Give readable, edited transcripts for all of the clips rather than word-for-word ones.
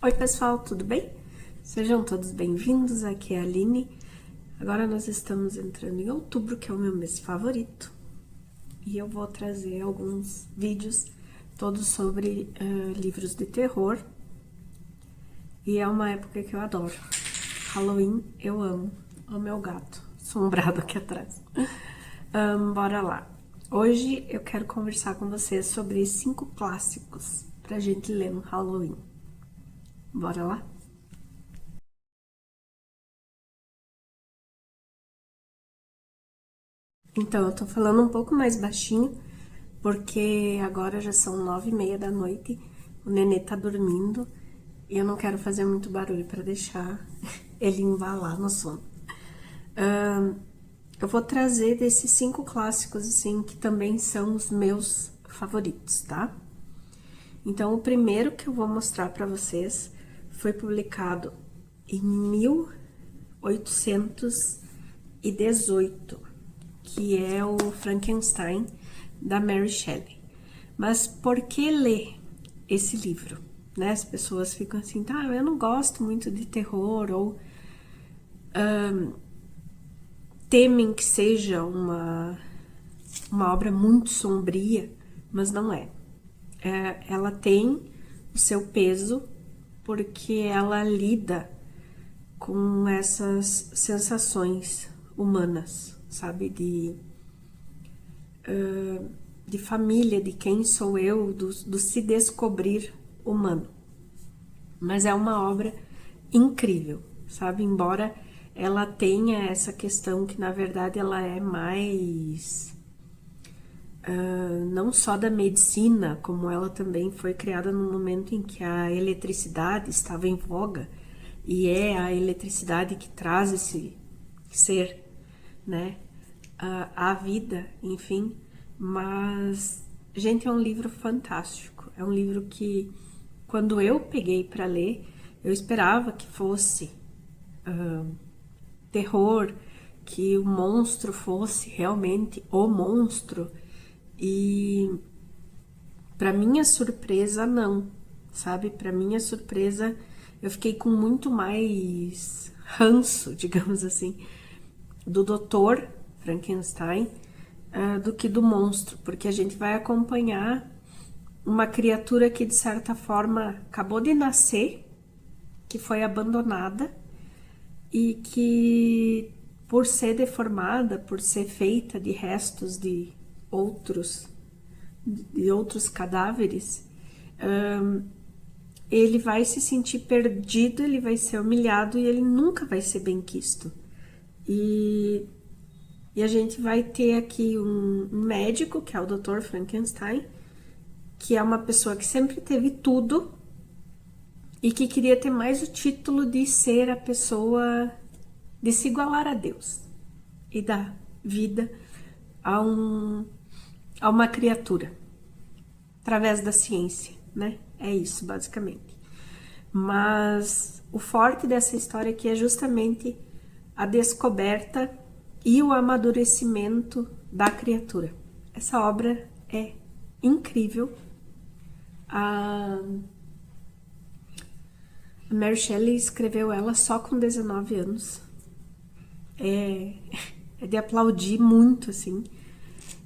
Oi pessoal, tudo bem? Sejam todos bem-vindos, aqui é a Aline. Agora nós estamos entrando em outubro, que é o meu mês favorito. E eu vou trazer alguns vídeos todos sobre livros de terror. E é uma época que eu adoro. Halloween eu amo. O meu gato, assombrado aqui atrás. Bora lá. Hoje eu quero conversar com vocês sobre 5 clássicos pra gente ler no Halloween. Bora lá? Então, eu tô falando um pouco mais baixinho, porque agora já são 9h30 da noite, o nenê tá dormindo e eu não quero fazer muito barulho para deixar ele embalar no sono. Eu vou trazer desses 5 clássicos, assim, que também são os meus favoritos, tá? Então, o primeiro que eu vou mostrar para vocês foi publicado em 1818, que é o Frankenstein, da Mary Shelley. Mas por que ler esse livro? Né? As pessoas ficam assim, tá, eu não gosto muito de terror, ou temem que seja uma obra muito sombria, mas não é. Ela tem o seu peso porque ela lida com essas sensações humanas, sabe? De família, de quem sou eu, do se descobrir humano. Mas é uma obra incrível, sabe? Embora ela tenha essa questão que, na verdade, ela é mais não só da medicina, como ela também foi criada no momento em que a eletricidade estava em voga, e é a eletricidade que traz esse ser, né, à vida, enfim. Mas, gente, é um livro fantástico. É um livro que, quando eu peguei para ler, eu esperava que fosse terror, que o monstro fosse realmente o monstro. E para minha surpresa, não, sabe? Para minha surpresa, eu fiquei com muito mais ranço, digamos assim, do Dr. Frankenstein do que do monstro, porque a gente vai acompanhar uma criatura que, de certa forma, acabou de nascer, que foi abandonada e que, por ser deformada, por ser feita de restos outros de outros cadáveres, ele vai se sentir perdido, ele vai ser humilhado e ele nunca vai ser bem quisto. E a gente vai ter aqui um médico, que é o Dr. Frankenstein, que é uma pessoa que sempre teve tudo e que queria ter mais o título de ser a pessoa, de se igualar a Deus e dar vida a uma criatura através da ciência, né? É isso, basicamente. Mas o forte dessa história aqui é justamente a descoberta e o amadurecimento da criatura. Essa obra é incrível. A Mary Shelley escreveu ela só com 19 anos. É de aplaudir muito, assim.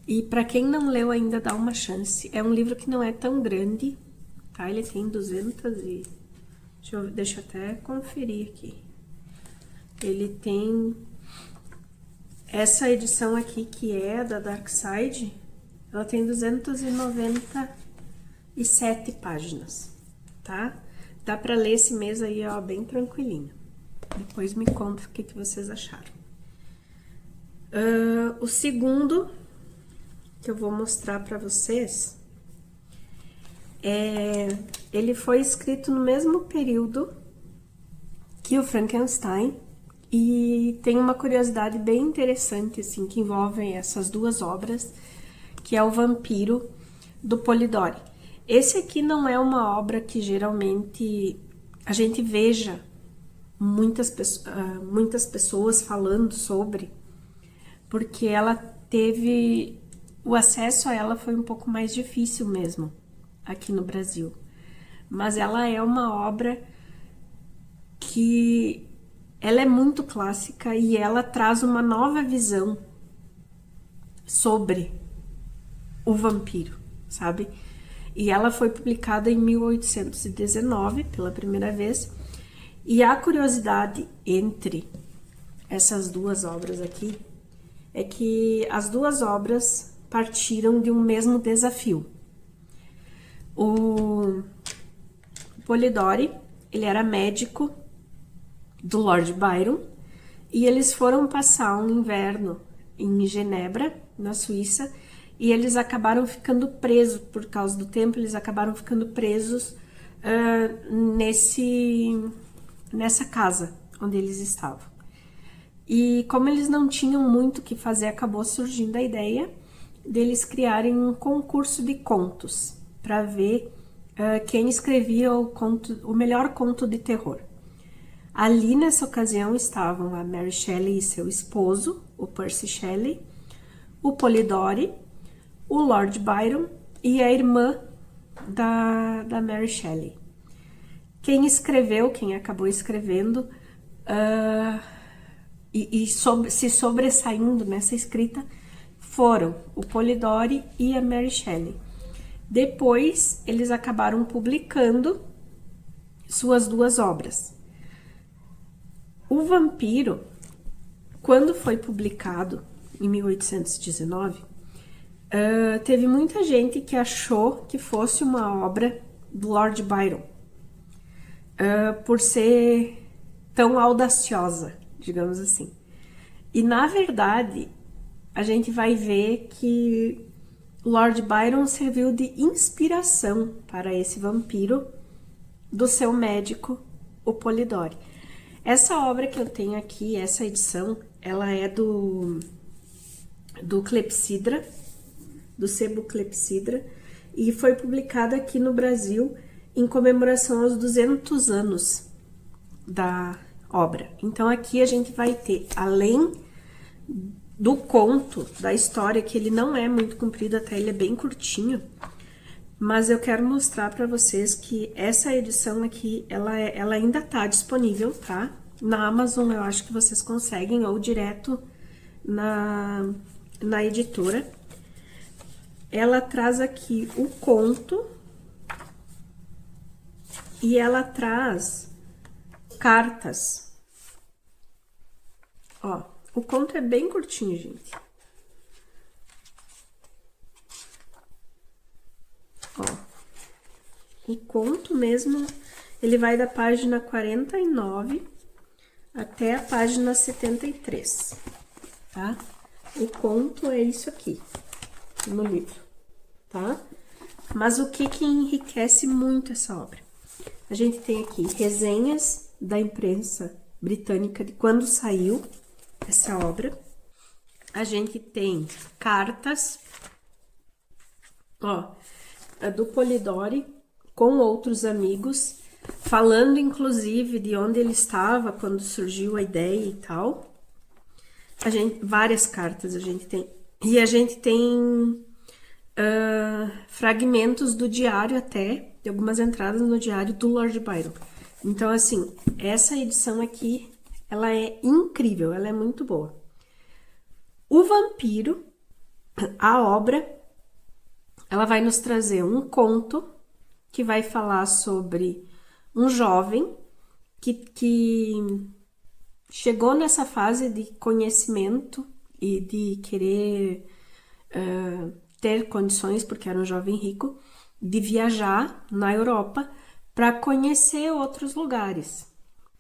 E para quem não leu ainda, dá uma chance. É um livro que não é tão grande, tá? Ele tem 200 e... Deixa eu até conferir aqui. Ele tem... Essa edição aqui, que é da Dark Side, ela tem 297 páginas, tá? Dá pra ler esse mês aí, ó, bem tranquilinho. Depois me conta o que vocês acharam. O segundo que eu vou mostrar pra vocês ele foi escrito no mesmo período que o Frankenstein e tem uma curiosidade bem interessante, assim, que envolve essas duas obras, que é o Vampiro, do Polidori. Esse aqui não é uma obra que geralmente a gente veja muitas pessoas falando sobre, porque ela teve... O acesso a ela foi um pouco mais difícil mesmo, aqui no Brasil. Mas ela é uma obra que ela é muito clássica e ela traz uma nova visão sobre o vampiro, sabe? E ela foi publicada em 1819 pela primeira vez. E a curiosidade entre essas duas obras aqui é que as duas obras partiram de um mesmo desafio. O Polidori, ele era médico do Lord Byron e eles foram passar um inverno em Genebra, na Suíça, e eles acabaram ficando presos, por causa do tempo, eles acabaram ficando presos nessa casa onde eles estavam. E como eles não tinham muito o que fazer, acabou surgindo a ideia deles criarem um concurso de contos para ver quem escrevia o melhor conto de terror. Ali nessa ocasião estavam a Mary Shelley e seu esposo, o Percy Shelley, o Polidori, o Lord Byron e a irmã da Mary Shelley. Quem acabou escrevendo se sobressaindo nessa escrita foram o Polidori e a Mary Shelley. Depois, eles acabaram publicando suas duas obras. O Vampiro, quando foi publicado em 1819, teve muita gente que achou que fosse uma obra do Lord Byron, por ser tão audaciosa, digamos assim. E na verdade, a gente vai ver que Lord Byron serviu de inspiração para esse vampiro do seu médico, o Polidori. Essa obra que eu tenho aqui, essa edição, ela é do Clepsydra, do sebo Clepsydra, e foi publicada aqui no Brasil em comemoração aos 200 anos da obra. Então aqui a gente vai ter, além do conto, da história, que ele não é muito comprido, até ele é bem curtinho, mas eu quero mostrar para vocês que essa edição aqui, ela ainda tá disponível, tá? Na Amazon eu acho que vocês conseguem, ou direto na editora. Ela traz aqui o conto e ela traz cartas. Ó, o conto é bem curtinho, gente. Ó, o conto mesmo, ele vai da página 49 até a página 73, tá? O conto é isso aqui, no livro, tá? Mas o que enriquece muito essa obra? A gente tem aqui resenhas da imprensa britânica de quando saiu essa obra. A gente tem cartas, ó, do Polidori com outros amigos, falando inclusive de onde ele estava quando surgiu a ideia e tal. Várias cartas a gente tem. E a gente tem fragmentos do diário até, de algumas entradas no diário do Lord Byron. Então, assim, essa edição aqui, ela é incrível, ela é muito boa. O Vampiro, a obra, ela vai nos trazer um conto que vai falar sobre um jovem que chegou nessa fase de conhecimento e de querer ter condições, porque era um jovem rico, de viajar na Europa para conhecer outros lugares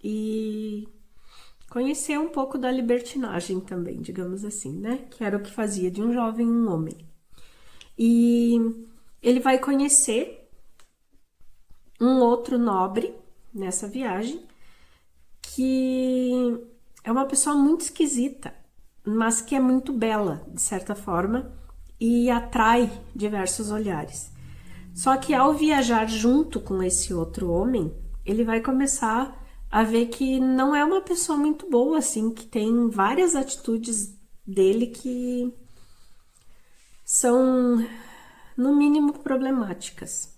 e conhecer um pouco da libertinagem também, digamos assim, né? Que era o que fazia de um jovem um homem. E ele vai conhecer um outro nobre nessa viagem, que é uma pessoa muito esquisita, mas que é muito bela, de certa forma, e atrai diversos olhares. Só que ao viajar junto com esse outro homem, ele vai começar a ver que não é uma pessoa muito boa, assim, que tem várias atitudes dele que são, no mínimo, problemáticas.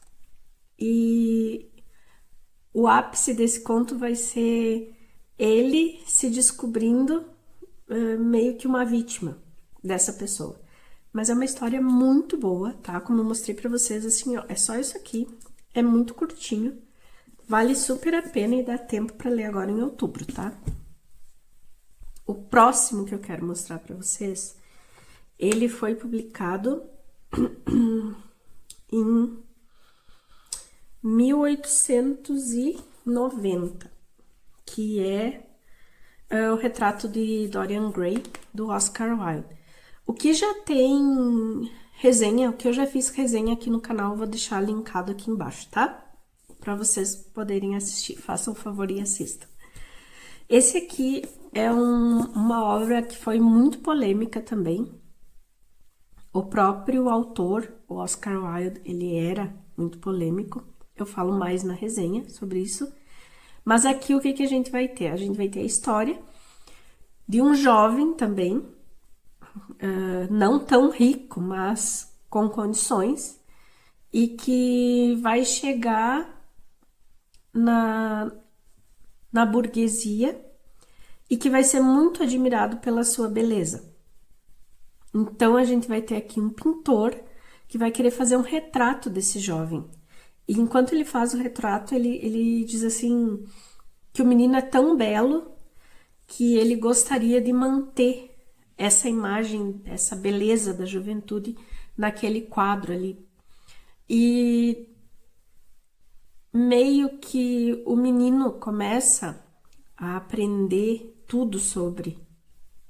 E o ápice desse conto vai ser ele se descobrindo meio que uma vítima dessa pessoa. Mas é uma história muito boa, tá? Como eu mostrei pra vocês, assim, ó, é só isso aqui. É muito curtinho. Vale super a pena e dá tempo pra ler agora em outubro, tá? O próximo que eu quero mostrar pra vocês, ele foi publicado em 1890, que é o retrato de Dorian Gray, do Oscar Wilde. O que já tem resenha, o que eu já fiz resenha aqui no canal, vou deixar linkado aqui embaixo, tá? Para vocês poderem assistir, façam o favor e assistam. Esse aqui é uma obra que foi muito polêmica também. O próprio autor, o Oscar Wilde, ele era muito polêmico. Eu falo mais na resenha sobre isso. Mas aqui o que a gente vai ter? A gente vai ter a história de um jovem também, não tão rico, mas com condições, e que vai chegar na burguesia e que vai ser muito admirado pela sua beleza. Então a gente vai ter aqui um pintor que vai querer fazer um retrato desse jovem. E enquanto ele faz o retrato, ele diz assim que o menino é tão belo que ele gostaria de manter essa imagem, essa beleza da juventude naquele quadro ali. E meio que o menino começa a aprender tudo sobre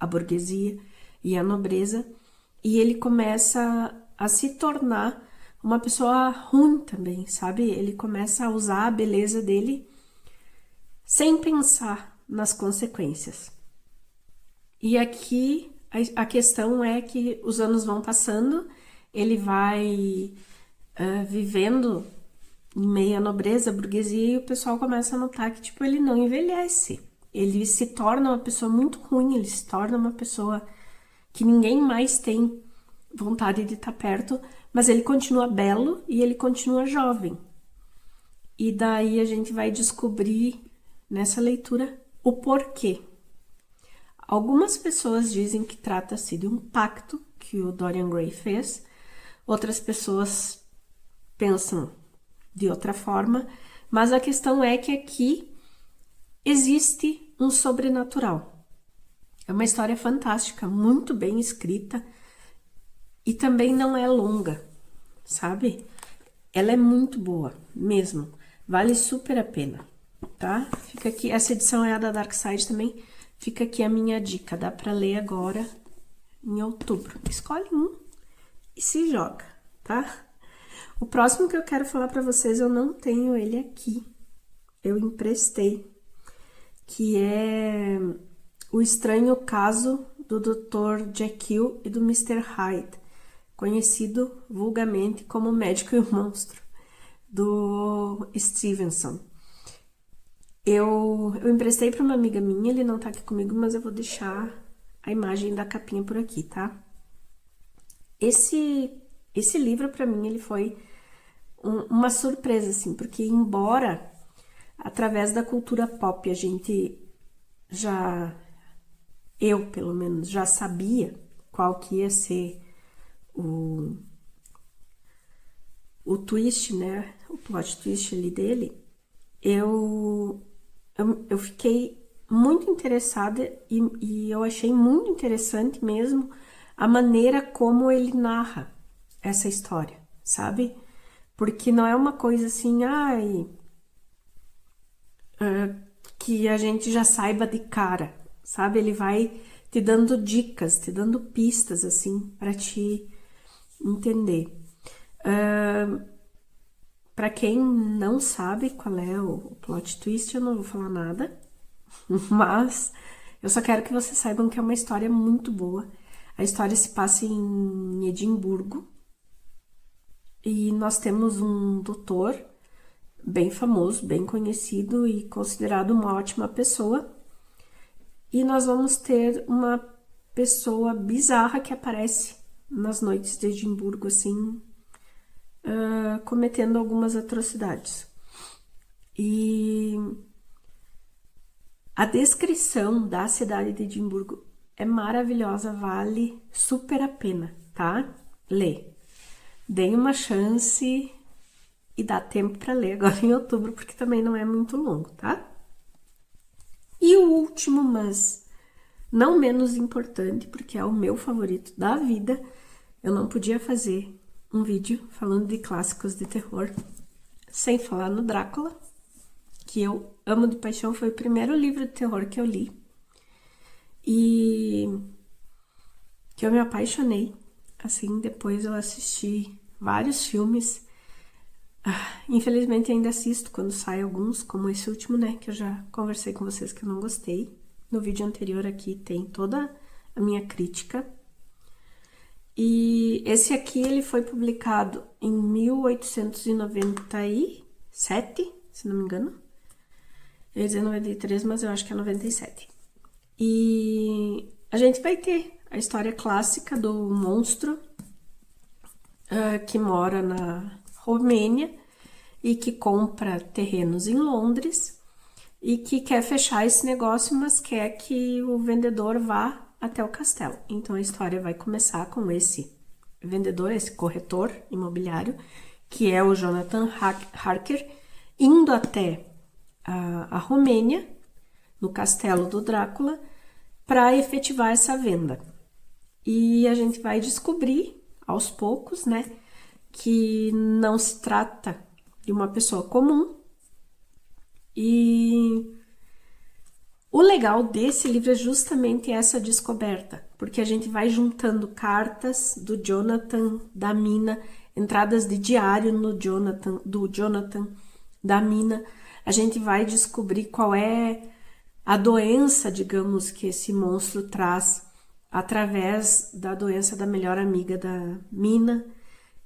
a burguesia e a nobreza, e ele começa a se tornar uma pessoa ruim também, sabe? Ele começa a usar a beleza dele sem pensar nas consequências. E aqui a questão é que os anos vão passando, ele vai vivendo em meio à nobreza, à burguesia, e o pessoal começa a notar que, tipo, ele não envelhece. Ele se torna uma pessoa muito ruim, ele se torna uma pessoa que ninguém mais tem vontade de estar perto, mas ele continua belo e ele continua jovem. E daí a gente vai descobrir nessa leitura o porquê. Algumas pessoas dizem que trata-se de um pacto que o Dorian Gray fez, outras pessoas pensam de outra forma, mas a questão é que aqui existe um sobrenatural. É uma história fantástica, muito bem escrita e também não é longa, sabe? Ela é muito boa, mesmo. Vale super a pena, tá? Fica aqui, essa edição é a da Dark Side também. Fica aqui a minha dica, dá pra ler agora em outubro. Escolhe um e se joga, tá? O próximo que eu quero falar pra vocês, eu não tenho ele aqui. Eu emprestei, que é O Estranho Caso do Dr. Jekyll e do Mr. Hyde, conhecido vulgarmente como O Médico e o Monstro, do Stevenson. Eu emprestei para uma amiga minha, ele não tá aqui comigo, mas eu vou deixar a imagem da capinha por aqui, tá? Esse livro, para mim, ele foi uma surpresa, assim, porque embora, através da cultura pop, a gente eu, pelo menos, já sabia qual que ia ser o twist, né? O plot twist ali dele, eu fiquei muito interessada e eu achei muito interessante mesmo a maneira como ele narra essa história, sabe? Porque não é uma coisa assim, que a gente já saiba de cara, sabe? Ele vai te dando dicas, te dando pistas, assim, para te entender. Para quem não sabe qual é o plot twist, eu não vou falar nada, mas eu só quero que vocês saibam que é uma história muito boa. A história se passa em Edimburgo e nós temos um doutor bem famoso, bem conhecido e considerado uma ótima pessoa. E nós vamos ter uma pessoa bizarra que aparece nas noites de Edimburgo, assim, cometendo algumas atrocidades. E a descrição da cidade de Edimburgo é maravilhosa, vale super a pena, tá? Lê. Dê uma chance e dá tempo para ler agora em outubro, porque também não é muito longo, tá? E o último, mas não menos importante, porque é o meu favorito da vida, eu não podia fazer um vídeo falando de clássicos de terror sem falar no Drácula, que eu amo de paixão, foi o primeiro livro de terror que eu li e que eu me apaixonei. Assim, depois eu assisti vários filmes. Infelizmente ainda assisto quando sai alguns, como esse último, né, que eu já conversei com vocês que eu não gostei. No vídeo anterior aqui tem toda a minha crítica. E esse aqui, ele foi publicado em 1897, se não me engano. Eu ia dizer 93, mas eu acho que é 97. E a gente vai ter a história clássica do monstro que mora na Romênia e que compra terrenos em Londres e que quer fechar esse negócio, mas quer que o vendedor vá até o castelo. Então a história vai começar com esse vendedor, esse corretor imobiliário, que é o Jonathan Harker, indo até a Romênia, no castelo do Drácula, para efetivar essa venda. E a gente vai descobrir aos poucos, né, que não se trata de uma pessoa comum. E o legal desse livro é justamente essa descoberta, porque a gente vai juntando cartas do Jonathan, da Mina, entradas de diário do Jonathan, da Mina. A gente vai descobrir qual é a doença, digamos, que esse monstro traz através da doença da melhor amiga da Mina.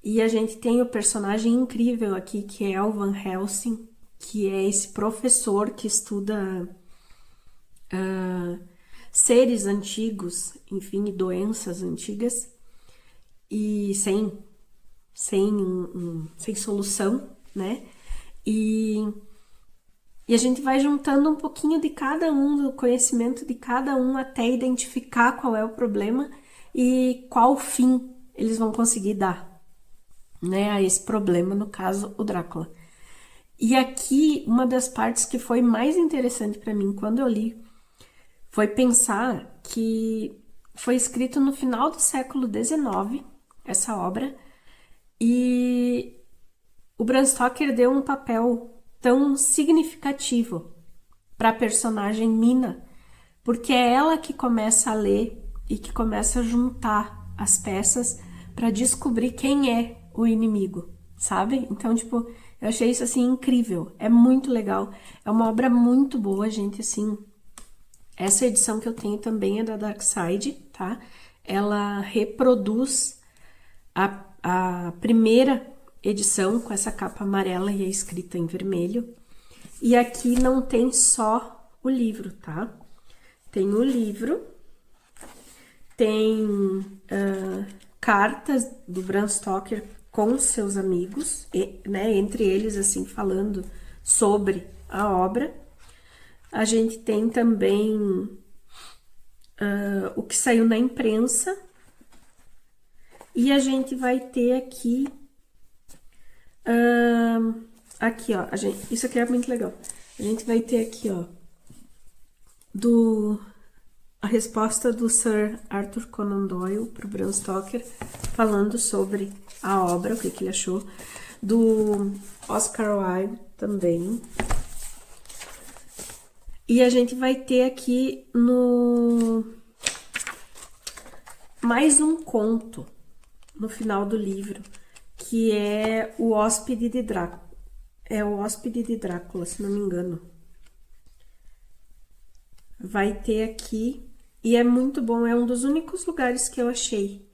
E a gente tem o personagem incrível aqui, que é o Van Helsing, que é esse professor que estuda seres antigos, enfim, doenças antigas, e sem solução, né? E a gente vai juntando um pouquinho de cada um, do conhecimento de cada um, até identificar qual é o problema e qual fim eles vão conseguir dar, né, a esse problema, no caso, o Drácula. E aqui, uma das partes que foi mais interessante para mim quando eu li, foi pensar que foi escrito no final do século XIX, essa obra, e o Bram Stoker deu um papel tão significativo para a personagem Mina, porque é ela que começa a ler e que começa a juntar as peças para descobrir quem é o inimigo, sabe? Então, tipo, eu achei isso, assim, incrível. É muito legal. É uma obra muito boa, gente, assim. Essa edição que eu tenho também é da Dark Side, tá? Ela reproduz a primeira edição com essa capa amarela e a escrita em vermelho. E aqui não tem só o livro, tá? Tem o livro, tem cartas do Bram Stoker com seus amigos, né, entre eles, assim, falando sobre a obra. A gente tem também o que saiu na imprensa. E a gente vai ter aqui... aqui, ó. Isso aqui é muito legal. A gente vai ter aqui, ó, a resposta do Sir Arthur Conan Doyle pro Bram Stoker, falando sobre a obra, o que ele achou. Do Oscar Wilde também. E a gente vai ter aqui mais um conto no final do livro, que é o Hóspede de Drácula. É o Hóspede de Drácula, se não me engano. Vai ter aqui, e é muito bom, é um dos únicos lugares que eu achei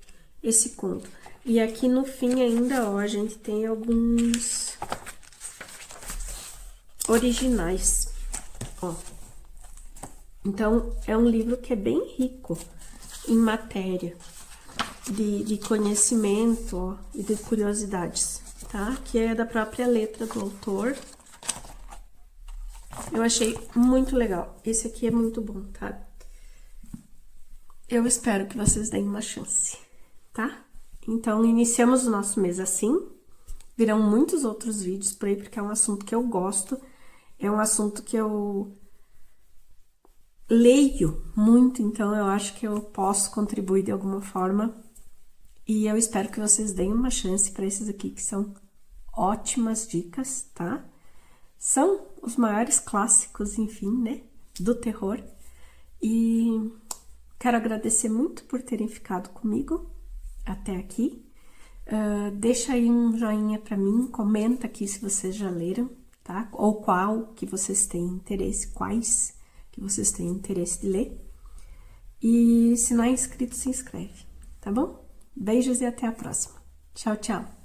esse conto. E aqui no fim ainda, ó, a gente tem alguns originais, ó. Então, é um livro que é bem rico em matéria de conhecimento, ó, e de curiosidades, tá? Que é da própria letra do autor. Eu achei muito legal. Esse aqui é muito bom, tá? Eu espero que vocês deem uma chance, tá? Então, iniciamos o nosso mês assim. Virão muitos outros vídeos por aí, porque é um assunto que eu gosto. É um assunto que eu leio muito, então eu acho que eu posso contribuir de alguma forma. E eu espero que vocês deem uma chance para esses aqui, que são ótimas dicas, tá? São os maiores clássicos, enfim, né, do terror. E quero agradecer muito por terem ficado comigo até aqui. Deixa aí um joinha pra mim, comenta aqui se vocês já leram, tá? Ou qual que vocês têm interesse, quais que vocês têm interesse de ler. E se não é inscrito, se inscreve, tá bom? Beijos e até a próxima. Tchau, tchau!